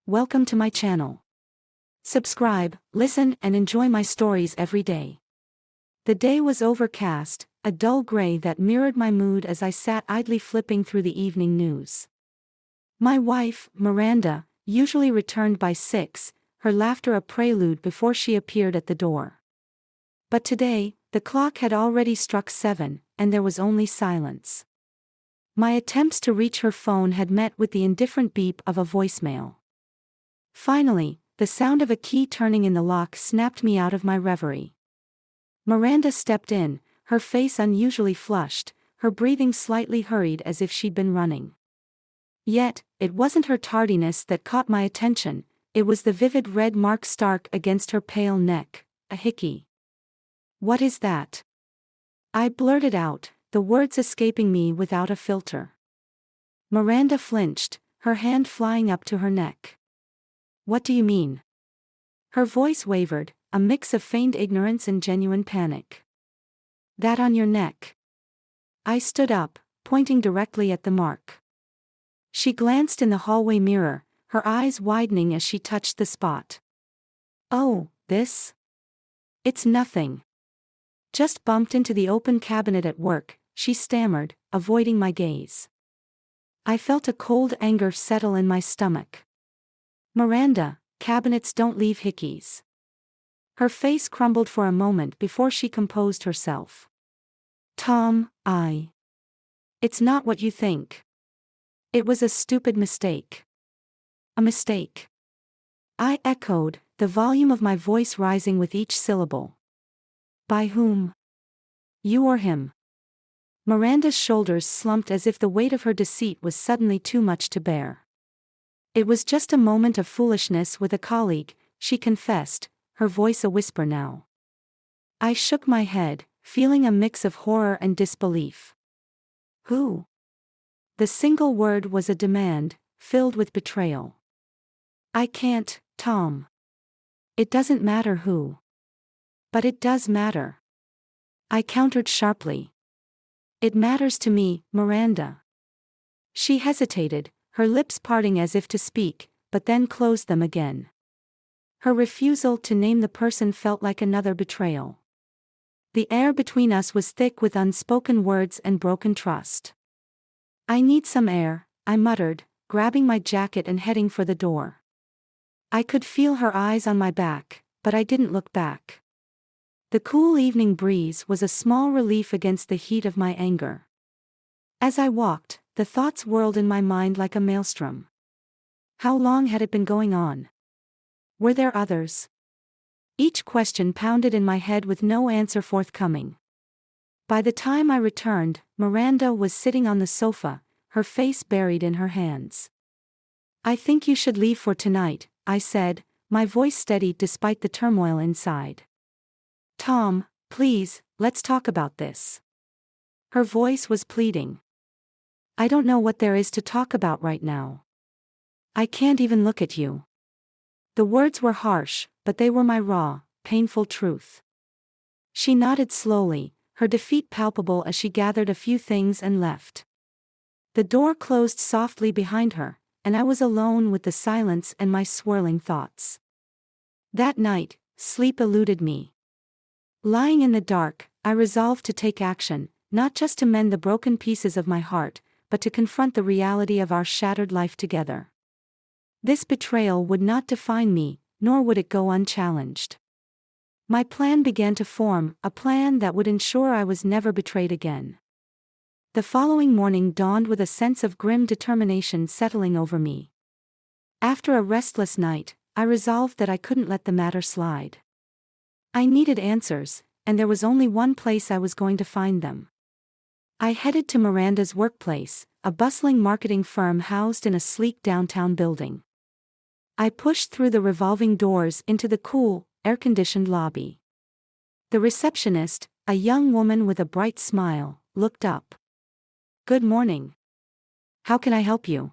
Welcome to my channel. Subscribe, listen, and enjoy my stories every day. The day was overcast, a dull gray that mirrored my mood as I sat idly flipping through the evening news. My wife, Miranda, usually returned by 6, her laughter a prelude before she appeared at the door. But today, the clock had already struck 7, and there was only silence. My attempts to reach her phone had met with the indifferent beep of a voicemail. Finally, the sound of a key turning in the lock snapped me out of my reverie. Miranda stepped in, her face unusually flushed, her breathing slightly hurried as if she'd been running. Yet, it wasn't her tardiness that caught my attention, it was the vivid red mark stark against her pale neck, a hickey. "What is that?" I blurted out, the words escaping me without a filter. Miranda flinched, her hand flying up to her neck. "What do you mean?" Her voice wavered, a mix of feigned ignorance and genuine panic. "That on your neck." I stood up, pointing directly at the mark. She glanced in the hallway mirror, her eyes widening as she touched the spot. "Oh, this? It's nothing. Just bumped into the open cabinet at work," she stammered, avoiding my gaze. I felt a cold anger settle in my stomach. "Miranda, cabinets don't leave hickeys." Her face crumbled for a moment before she composed herself. "Tom, It's not what you think. It was a stupid mistake." "A mistake?" I echoed, the volume of my voice rising with each syllable. "By whom? You or him?" Miranda's shoulders slumped as if the weight of her deceit was suddenly too much to bear. "It was just a moment of foolishness with a colleague," she confessed, her voice a whisper now. I shook my head, feeling a mix of horror and disbelief. "Who?" The single word was a demand, filled with betrayal. "I can't, Tom. It doesn't matter who." "But it does matter." I countered sharply. "It matters to me, Miranda." She hesitated, her lips parting as if to speak, but then closed them again. Her refusal to name the person felt like another betrayal. The air between us was thick with unspoken words and broken trust. "I need some air," I muttered, grabbing my jacket and heading for the door. I could feel her eyes on my back, but I didn't look back. The cool evening breeze was a small relief against the heat of my anger. As I walked, the thoughts whirled in my mind like a maelstrom. How long had it been going on? Were there others? Each question pounded in my head with no answer forthcoming. By the time I returned, Miranda was sitting on the sofa, her face buried in her hands. "I think you should leave for tonight," I said, my voice steady despite the turmoil inside. "Tom, please, let's talk about this." Her voice was pleading. "I don't know what there is to talk about right now. I can't even look at you." The words were harsh, but they were my raw, painful truth. She nodded slowly, her defeat palpable as she gathered a few things and left. The door closed softly behind her, and I was alone with the silence and my swirling thoughts. That night, sleep eluded me. Lying in the dark, I resolved to take action, not just to mend the broken pieces of my heart, but to confront the reality of our shattered life together. This betrayal would not define me, nor would it go unchallenged. My plan began to form, a plan that would ensure I was never betrayed again. The following morning dawned with a sense of grim determination settling over me. After a restless night, I resolved that I couldn't let the matter slide. I needed answers, and there was only one place I was going to find them. I headed to Miranda's workplace, a bustling marketing firm housed in a sleek downtown building. I pushed through the revolving doors into the cool, air-conditioned lobby. The receptionist, a young woman with a bright smile, looked up. "Good morning. How can I help you?"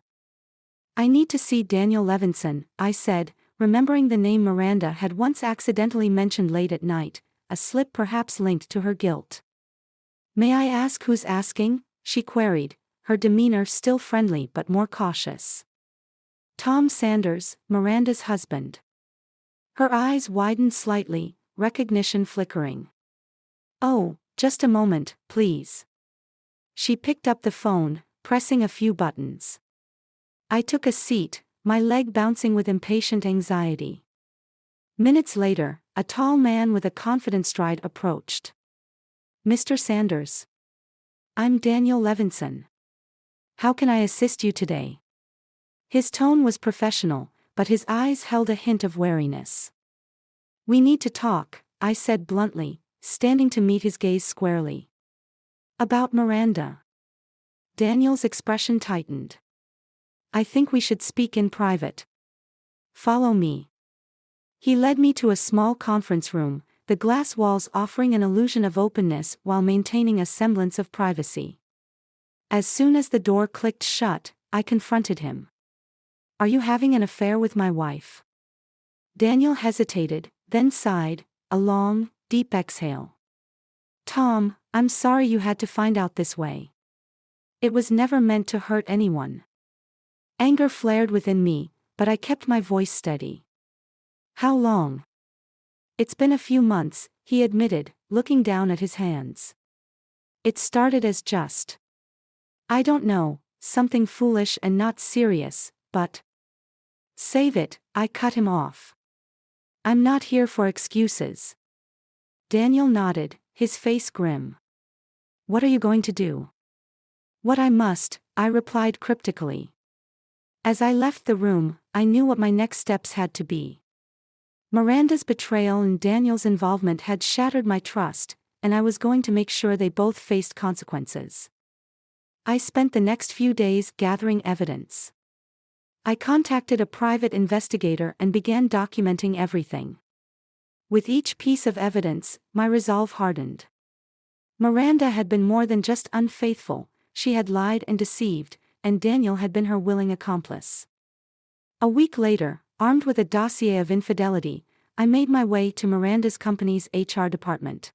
"I need to see Daniel Levinson," I said, remembering the name Miranda had once accidentally mentioned late at night, a slip perhaps linked to her guilt. "May I ask who's asking?" she queried, her demeanor still friendly but more cautious. Tom Sanders, Miranda's husband. Her eyes widened slightly, recognition flickering. Oh, just a moment, please. She picked up the phone, pressing a few buttons. I took a seat, my leg bouncing with impatient anxiety. Minutes later, a tall man with a confident stride approached. Mr. Sanders. I'm Daniel Levinson. How can I assist you today? His tone was professional, but his eyes held a hint of wariness. We need to talk, I said bluntly, standing to meet his gaze squarely. About Miranda. Daniel's expression tightened. I think we should speak in private. Follow me. He led me to a small conference room, the glass walls offering an illusion of openness while maintaining a semblance of privacy. As soon as the door clicked shut, I confronted him. Are you having an affair with my wife? Daniel hesitated, then sighed, a long, deep exhale. Tom, I'm sorry you had to find out this way. It was never meant to hurt anyone. Anger flared within me, but I kept my voice steady. How long? It's been a few months, he admitted, looking down at his hands. It started as just. I don't know, something foolish and not serious, but. Save it, I cut him off. I'm not here for excuses. Daniel nodded, his face grim. What are you going to do? What I must, I replied cryptically. As I left the room, I knew what my next steps had to be. Miranda's betrayal and Daniel's involvement had shattered my trust, and I was going to make sure they both faced consequences. I spent the next few days gathering evidence. I contacted a private investigator and began documenting everything. With each piece of evidence, my resolve hardened. Miranda had been more than just unfaithful, she had lied and deceived, and Daniel had been her willing accomplice. A week later, armed with a dossier of infidelity, I made my way to Miranda's company's HR department.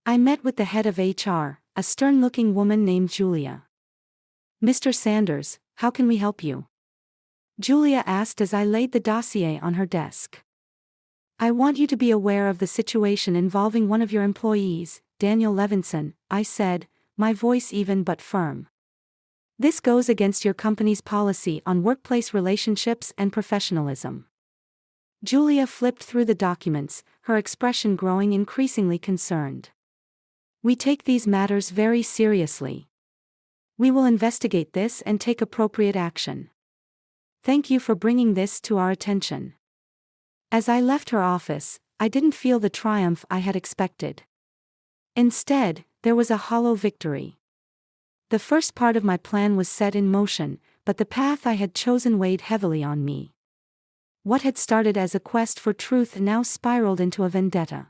I met with the head of HR, a stern-looking woman named Julia. Mr. Sanders, how can we help you? Julia asked as I laid the dossier on her desk. I want you to be aware of the situation involving one of your employees, Daniel Levinson, I said, my voice even but firm. This goes against your company's policy on workplace relationships and professionalism. Julia flipped through the documents, her expression growing increasingly concerned. We take these matters very seriously. We will investigate this and take appropriate action. Thank you for bringing this to our attention. As I left her office, I didn't feel the triumph I had expected. Instead, there was a hollow victory. The first part of my plan was set in motion, but the path I had chosen weighed heavily on me. What had started as a quest for truth now spiraled into a vendetta.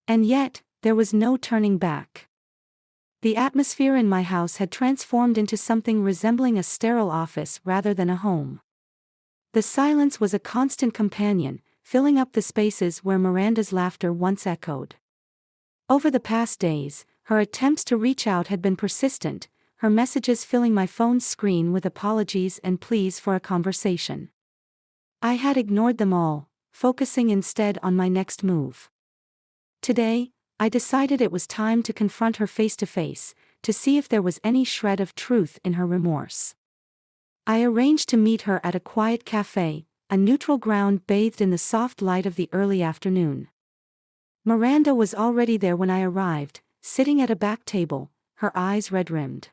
And yet, there was no turning back. The atmosphere in my house had transformed into something resembling a sterile office rather than a home. The silence was a constant companion, filling up the spaces where Miranda's laughter once echoed. Over the past days, her attempts to reach out had been persistent, her messages filling my phone's screen with apologies and pleas for a conversation. I had ignored them all, focusing instead on my next move. Today, I decided it was time to confront her face to face, to see if there was any shred of truth in her remorse. I arranged to meet her at a quiet cafe, a neutral ground bathed in the soft light of the early afternoon. Miranda was already there when I arrived, sitting at a back table, her eyes red-rimmed.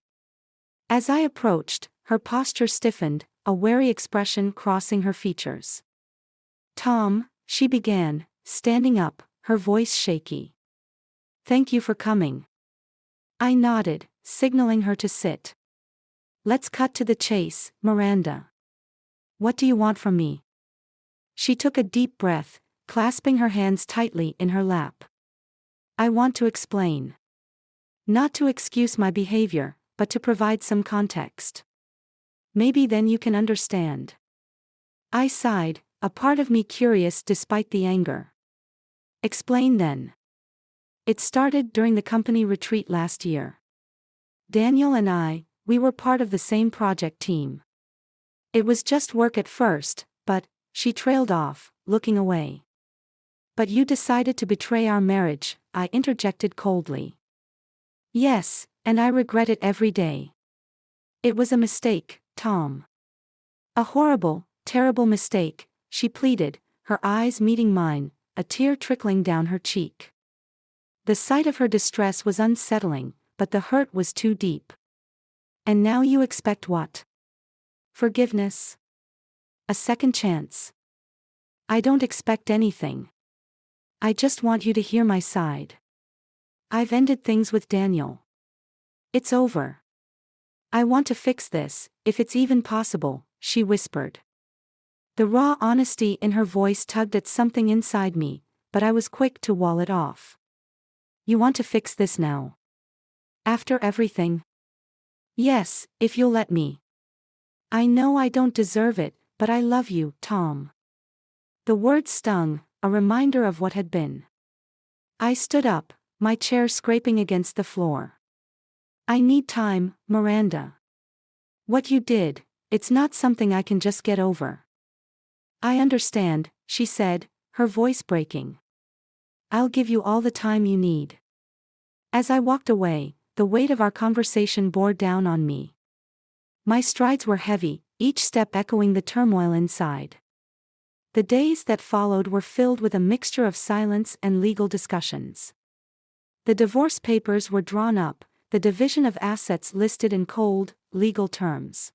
As I approached, her posture stiffened, a wary expression crossing her features. Tom, she began, standing up, her voice shaky. Thank you for coming. I nodded, signaling her to sit. Let's cut to the chase, Miranda. What do you want from me? She took a deep breath, clasping her hands tightly in her lap. I want to explain. Not to excuse my behavior, but to provide some context. Maybe then you can understand. I sighed, a part of me curious despite the anger. Explain then. It started during the company retreat last year. Daniel and we were part of the same project team. It was just work at first, but, she trailed off, looking away. But you decided to betray our marriage, I interjected coldly. Yes, and I regret it every day. It was a mistake, Tom. A horrible, terrible mistake, she pleaded, her eyes meeting mine, a tear trickling down her cheek. The sight of her distress was unsettling, but the hurt was too deep. And now you expect what? Forgiveness? A second chance? I don't expect anything. I just want you to hear my side. I've ended things with Daniel. It's over. I want to fix this, if it's even possible, she whispered. The raw honesty in her voice tugged at something inside me, but I was quick to wall it off. You want to fix this now? After everything? Yes, if you'll let me. I know I don't deserve it, but I love you, Tom. The words stung, a reminder of what had been. I stood up, my chair scraping against the floor. I need time, Miranda. What you did, it's not something I can just get over. I understand, she said, her voice breaking. I'll give you all the time you need. As I walked away, the weight of our conversation bore down on me. My strides were heavy, each step echoing the turmoil inside. The days that followed were filled with a mixture of silence and legal discussions. The divorce papers were drawn up, the division of assets listed in cold, legal terms.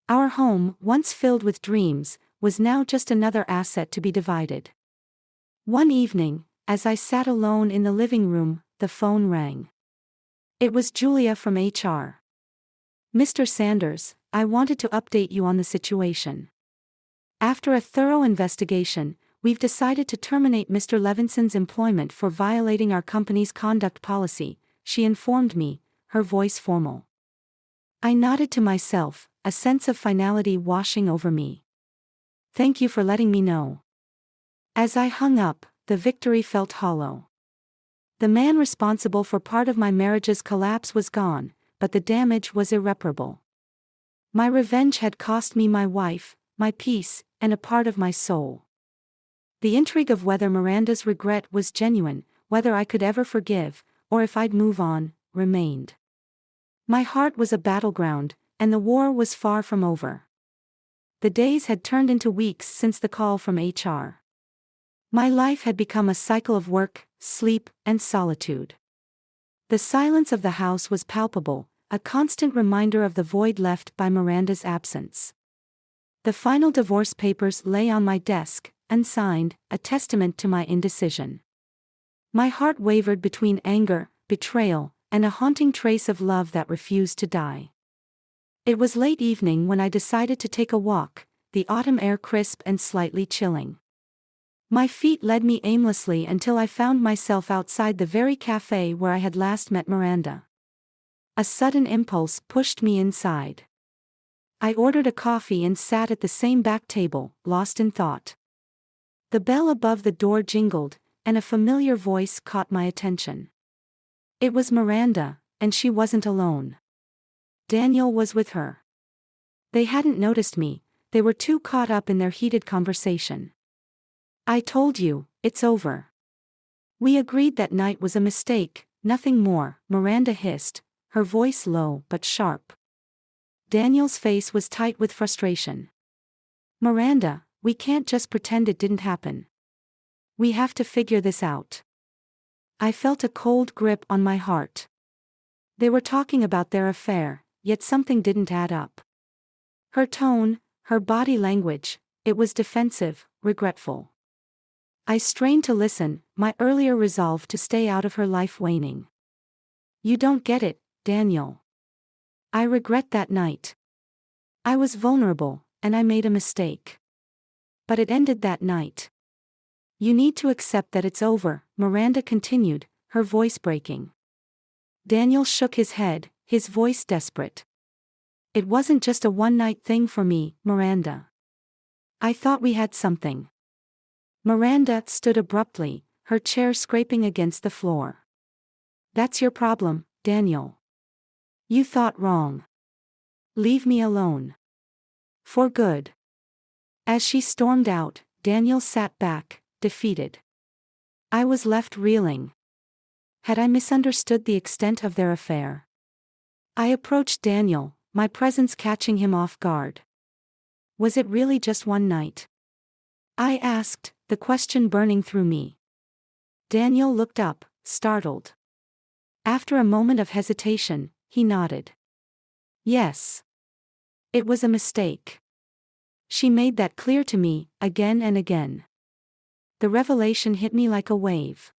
Our home, once filled with dreams, was now just another asset to be divided. One evening, as I sat alone in the living room, the phone rang. It was Julia from HR. Mr. Sanders, I wanted to update you on the situation. After a thorough investigation, we've decided to terminate Mr. Levinson's employment for violating our company's conduct policy, she informed me, her voice formal. I nodded to myself, a sense of finality washing over me. Thank you for letting me know. As I hung up, the victory felt hollow. The man responsible for part of my marriage's collapse was gone, but the damage was irreparable. My revenge had cost me my wife, my peace, and a part of my soul. The intrigue of whether Miranda's regret was genuine, whether I could ever forgive, or if I'd move on, remained. My heart was a battleground, and the war was far from over. The days had turned into weeks since the call from HR. My life had become a cycle of work, sleep, and solitude. The silence of the house was palpable, a constant reminder of the void left by Miranda's absence. The final divorce papers lay on my desk, unsigned, a testament to my indecision. My heart wavered between anger, betrayal, and a haunting trace of love that refused to die. It was late evening when I decided to take a walk, the autumn air crisp and slightly chilling. My feet led me aimlessly until I found myself outside the very cafe where I had last met Miranda. A sudden impulse pushed me inside. I ordered a coffee and sat at the same back table, lost in thought. The bell above the door jingled, and a familiar voice caught my attention. It was Miranda, and she wasn't alone. Daniel was with her. They hadn't noticed me, they were too caught up in their heated conversation. I told you, it's over. We agreed that night was a mistake, nothing more, Miranda hissed, her voice low but sharp. Daniel's face was tight with frustration. Miranda, we can't just pretend it didn't happen. We have to figure this out. I felt a cold grip on my heart. They were talking about their affair, yet something didn't add up. Her tone, her body language, it was defensive, regretful. I strained to listen, my earlier resolve to stay out of her life waning. You don't get it, Daniel. I regret that night. I was vulnerable, and I made a mistake. But it ended that night. You need to accept that it's over, Miranda continued, her voice breaking. Daniel shook his head, his voice desperate. It wasn't just a one-night thing for me, Miranda. I thought we had something. Miranda stood abruptly, her chair scraping against the floor. That's your problem, Daniel. You thought wrong. Leave me alone. For good. As she stormed out, Daniel sat back, defeated. I was left reeling. Had I misunderstood the extent of their affair? I approached Daniel, my presence catching him off guard. Was it really just one night? I asked, the question burning through me. Daniel looked up, startled. After a moment of hesitation, he nodded. Yes. It was a mistake. She made that clear to me, again and again. The revelation hit me like a wave.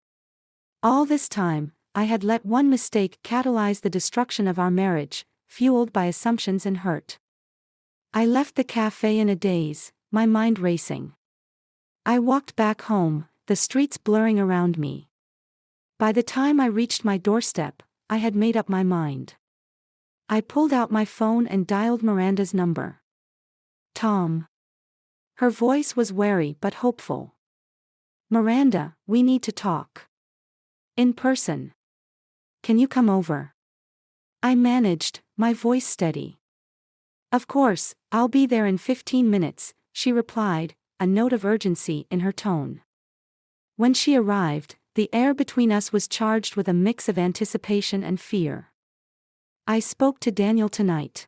All this time, I had let one mistake catalyze the destruction of our marriage, fueled by assumptions and hurt. I left the cafe in a daze, my mind racing. I walked back home, the streets blurring around me. By the time I reached my doorstep, I had made up my mind. I pulled out my phone and dialed Miranda's number. Tom. Her voice was wary but hopeful. Miranda, we need to talk. In person. Can you come over? I managed, my voice steady. Of course, I'll be there in 15 minutes, she replied, a note of urgency in her tone. When she arrived, the air between us was charged with a mix of anticipation and fear. I spoke to Daniel tonight.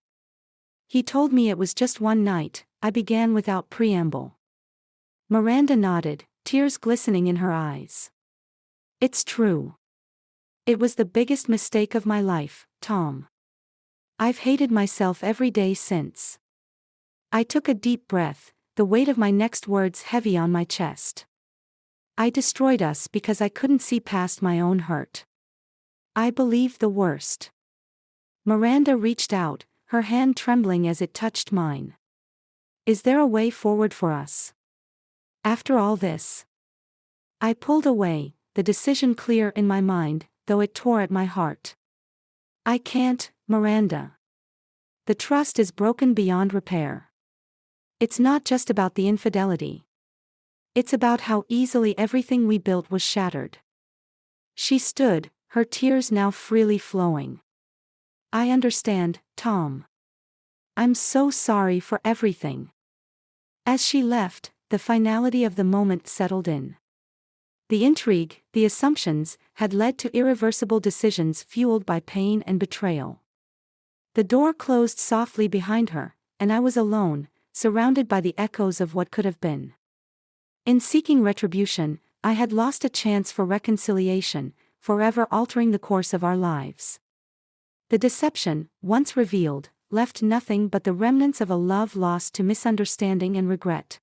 He told me it was just one night, I began without preamble. Miranda nodded, tears glistening in her eyes. It's true. It was the biggest mistake of my life, Tom. I've hated myself every day since. I took a deep breath, the weight of my next words heavy on my chest. I destroyed us because I couldn't see past my own hurt. I believed the worst. Miranda reached out, her hand trembling as it touched mine. Is there a way forward for us? After all this? I pulled away, the decision clear in my mind, though it tore at my heart. I can't, Miranda. The trust is broken beyond repair. It's not just about the infidelity. It's about how easily everything we built was shattered. She stood, her tears now freely flowing. I understand, Tom. I'm so sorry for everything. As she left, the finality of the moment settled in. The intrigue, the assumptions, had led to irreversible decisions fueled by pain and betrayal. The door closed softly behind her, and I was alone, surrounded by the echoes of what could have been. In seeking retribution, I had lost a chance for reconciliation, forever altering the course of our lives. The deception, once revealed, left nothing but the remnants of a love lost to misunderstanding and regret.